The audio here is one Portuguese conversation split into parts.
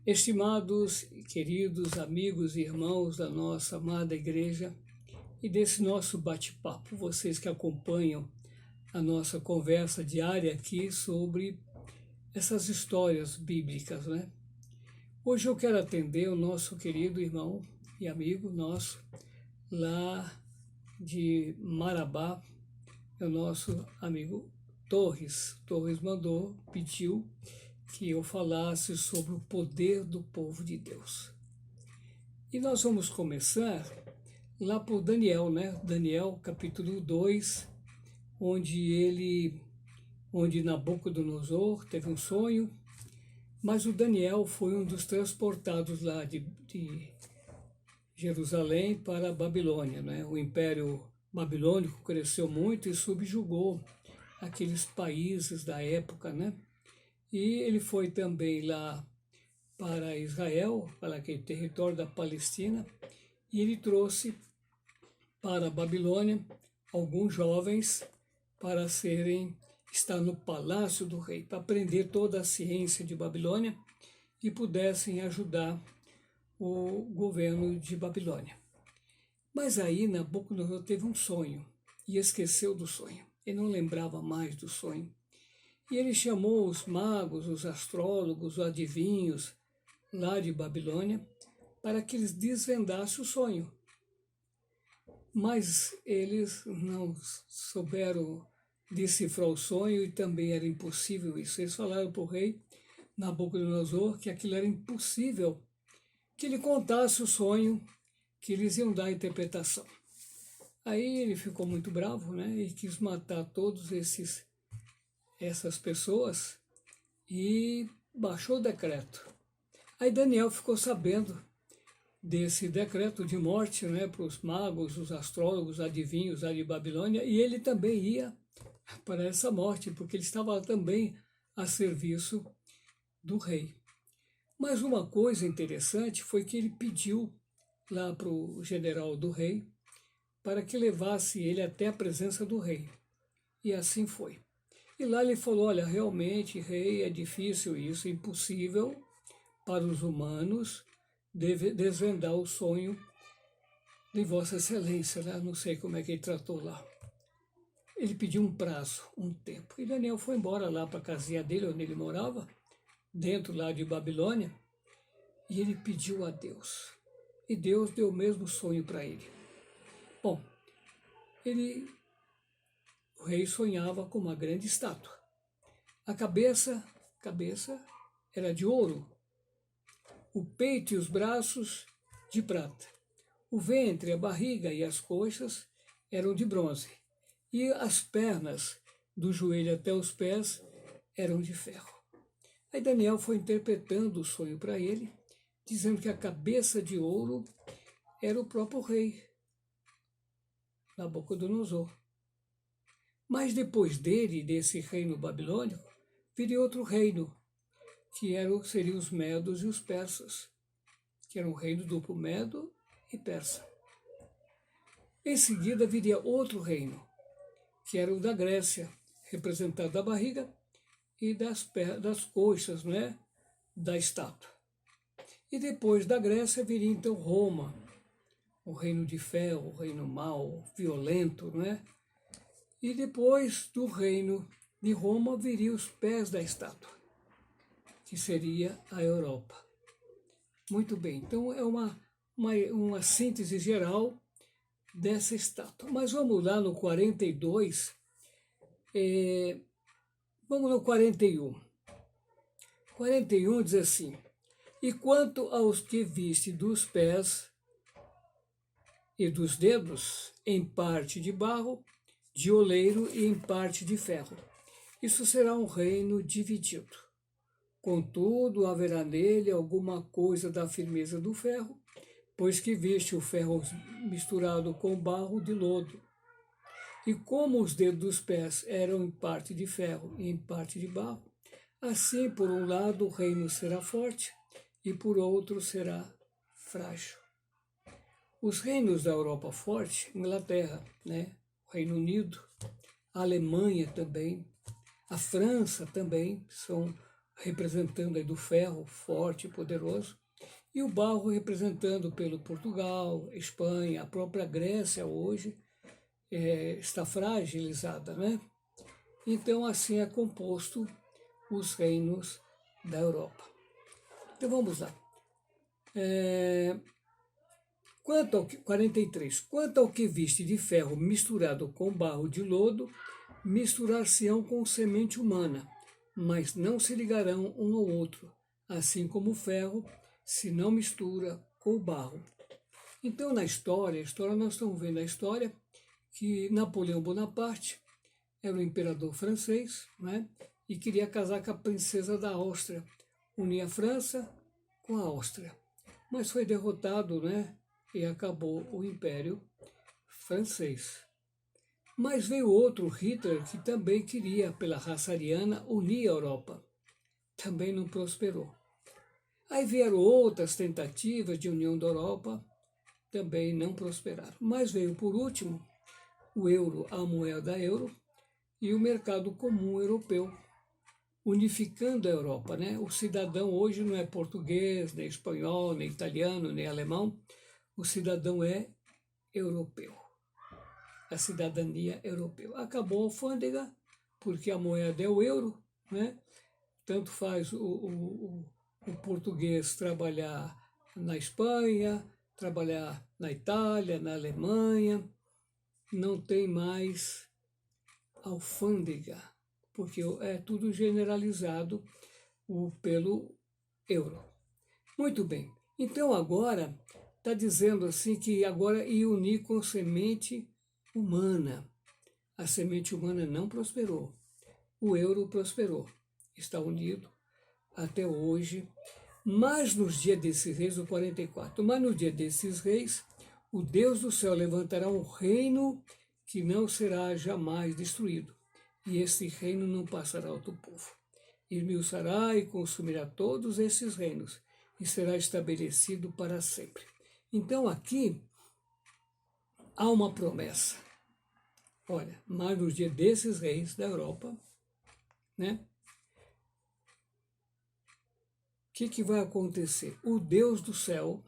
Estimados e queridos amigos e irmãos da nossa amada igreja e desse nosso bate-papo, vocês que acompanham a nossa conversa diária aqui sobre essas histórias bíblicas, né? Hoje eu quero atender o nosso querido irmão e amigo nosso lá de Marabá, é o nosso amigo Torres. Torres pediu que eu falasse sobre o poder do povo de Deus. E nós vamos começar lá por Daniel, né? Daniel, capítulo 2, onde Nabucodonosor teve um sonho, mas o Daniel foi um dos transportados lá de Jerusalém para a Babilônia, né? O Império Babilônico cresceu muito e subjugou aqueles países da época, né? E ele foi também lá para Israel, para aquele território da Palestina, e ele trouxe para a Babilônia alguns jovens para estar no palácio do rei, para aprender toda a ciência de Babilônia e pudessem ajudar o governo de Babilônia. Mas aí Nabucodonosor teve um sonho e esqueceu do sonho. Ele não lembrava mais do sonho. E ele chamou os magos, os astrólogos, os adivinhos lá de Babilônia para que eles desvendassem o sonho. Mas eles não souberam decifrar o sonho e também era impossível isso. Eles falaram para o rei Nabucodonosor que aquilo era impossível, que ele contasse o sonho, que eles iam dar a interpretação. Aí ele ficou muito bravo, né, e quis matar todos essas pessoas e baixou o decreto. Aí Daniel ficou sabendo desse decreto de morte, né, para os magos, os astrólogos, adivinhos lá de Babilônia, e ele também ia para essa morte, porque ele estava também a serviço do rei. Mas uma coisa interessante foi que ele pediu lá para o general do rei para que levasse ele até a presença do rei. E assim foi. E lá ele falou, olha, realmente, rei, é difícil isso, é impossível para os humanos desvendar o sonho de Vossa Excelência, né? Não sei como é que ele tratou lá. Ele pediu um prazo, um tempo. E Daniel foi embora lá para a casinha dele, onde ele morava, dentro lá de Babilônia, e ele pediu a Deus. E Deus deu o mesmo sonho para ele. Bom, o rei sonhava com uma grande estátua. A cabeça era de ouro, o peito e os braços de prata, o ventre, a barriga e as coxas eram de bronze, e as pernas, do joelho até os pés, eram de ferro. Aí Daniel foi interpretando o sonho para ele, dizendo que a cabeça de ouro era o próprio rei, Nabucodonosor. Mas depois desse reino babilônico, viria outro reino, que seriam os medos e os persas, que era um reino duplo, medo e persa. Em seguida viria outro reino, que era o da Grécia, representado da barriga e das coxas, né, da estátua. E depois da Grécia viria então Roma, o reino de ferro, o reino mau, violento, né? E depois do reino de Roma viria os pés da estátua, que seria a Europa. Muito bem, então é uma síntese geral dessa estátua. Mas vamos lá no 42, vamos no 41. 41 diz assim, e quanto aos que viste dos pés e dos dedos, em parte de barro, de oleiro e em parte de ferro. Isso será um reino dividido. Contudo, haverá nele alguma coisa da firmeza do ferro, pois que viste o ferro misturado com barro de lodo. E como os dedos dos pés eram em parte de ferro e em parte de barro, assim, por um lado, o reino será forte e por outro será frágil. Os reinos da Europa forte, Inglaterra, né? Reino Unido, a Alemanha também, a França também, são representando aí do ferro forte e poderoso, e o barro representando pelo Portugal, Espanha, a própria Grécia hoje está fragilizada, né? Então assim é composto os reinos da Europa. Então vamos lá. Quanto ao 43, quanto ao que viste de ferro misturado com barro de lodo, misturar-se-ão com semente humana, mas não se ligarão um ao outro, assim como o ferro se não mistura com o barro. Então, na história nós estamos vendo a história que Napoleão Bonaparte era o imperador francês, né, e queria casar com a princesa da Áustria, unir a França com a Áustria. Mas foi derrotado, né, e acabou o Império Francês. Mas veio outro, Hitler, que também queria, pela raça ariana, unir a Europa. Também não prosperou. Aí vieram outras tentativas de união da Europa, também não prosperaram. Mas veio, por último, o euro, a moeda euro, e o mercado comum europeu, unificando a Europa, né? O cidadão hoje não é português, nem espanhol, nem italiano, nem alemão. O cidadão é europeu. A cidadania europeia. Acabou a alfândega, porque a moeda é o euro, né? Tanto faz o português trabalhar na Espanha, trabalhar na Itália, na Alemanha, não tem mais alfândega, porque é tudo generalizado pelo euro. Muito bem, então agora está dizendo assim que agora ia unir com semente humana. A semente humana não prosperou, o euro prosperou, está unido até hoje. Mas nos dias desses reis, o 44, mas no dia desses reis, o Deus do céu levantará um reino que não será jamais destruído, e esse reino não passará ao outro povo. Esmiuçará e consumirá todos esses reinos, e será estabelecido para sempre. Então aqui há uma promessa. Olha, mas no dia desses reis da Europa, né? O que vai acontecer? O Deus do céu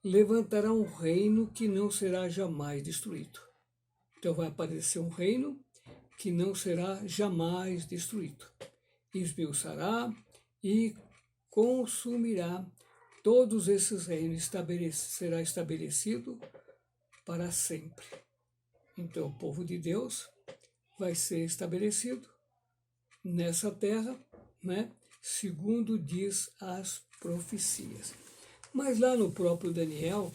levantará um reino que não será jamais destruído. Então vai aparecer um reino que não será jamais destruído. Esmiuçará e consumirá todos esses reinos, será estabelecido para sempre. Então o povo de Deus vai ser estabelecido nessa terra, né? Segundo diz as profecias. Mas lá no próprio Daniel,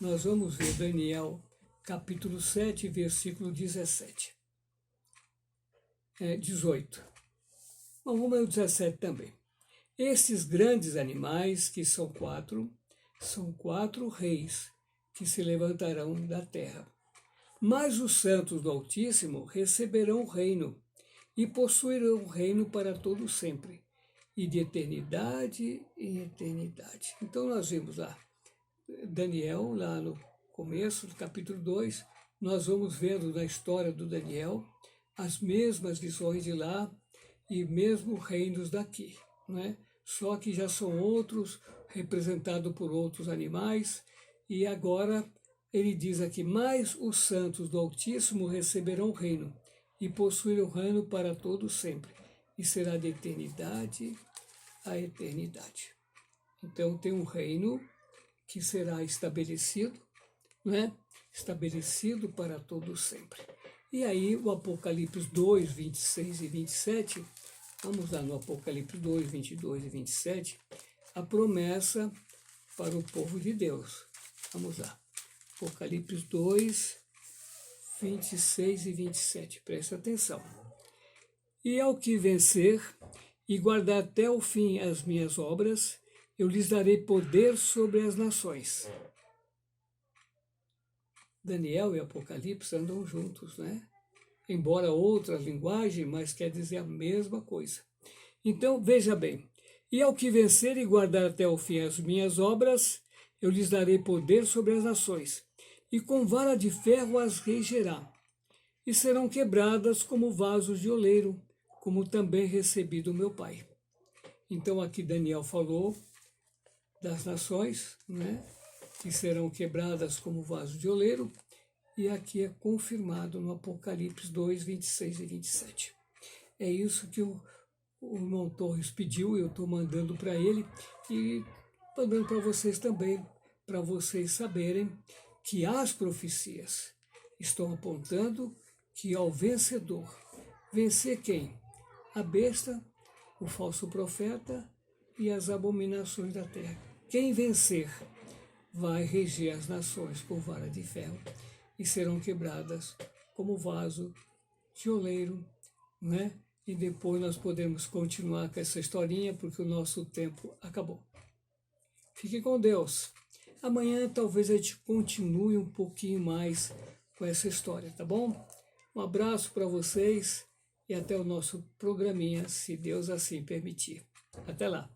nós vamos ver Daniel capítulo 7, versículo 17. 18. Bom, vamos ler o 17 também. Estes grandes animais, que são quatro reis que se levantarão da terra. Mas os santos do Altíssimo receberão o reino e possuirão o reino para todo sempre, e de eternidade em eternidade. Então nós vimos lá, Daniel, lá no começo do capítulo 2, nós vamos vendo na história do Daniel as mesmas visões de lá e mesmo reinos daqui, né? Só que já são outros, representados por outros animais, e agora ele diz aqui, mas os santos do Altíssimo receberão o reino e possuirão o reino para todo sempre, e será de eternidade a eternidade. Então tem um reino que será estabelecido, né? Estabelecido para todo sempre. E aí o Apocalipse 2, 26 e 27, vamos lá no Apocalipse 2, 22 e 27, a promessa para o povo de Deus. Vamos lá. Apocalipse 2, 26 e 27, presta atenção. E ao que vencer e guardar até o fim as minhas obras, eu lhes darei poder sobre as nações. Daniel e Apocalipse andam juntos, né? Embora outra linguagem, mas quer dizer a mesma coisa. Então, veja bem. E ao que vencer e guardar até o fim as minhas obras, eu lhes darei poder sobre as nações, e com vara de ferro as regerá, e serão quebradas como vasos de oleiro, como também recebi do meu Pai. Então aqui Daniel falou das nações, né, que serão quebradas como vaso de oleiro, e aqui é confirmado no Apocalipse 2, 26 e 27. É isso que o irmão Torres pediu, eu estou mandando para ele e mandando para vocês também, para vocês saberem que as profecias estão apontando que ao vencedor, vencer quem? A besta, o falso profeta e as abominações da terra. Quem vencer vai reger as nações com vara de ferro e serão quebradas como vaso de oleiro, né? E depois nós podemos continuar com essa historinha, porque o nosso tempo acabou. Fique com Deus. Amanhã talvez a gente continue um pouquinho mais com essa história, tá bom? Um abraço para vocês e até o nosso programinha, se Deus assim permitir. Até lá.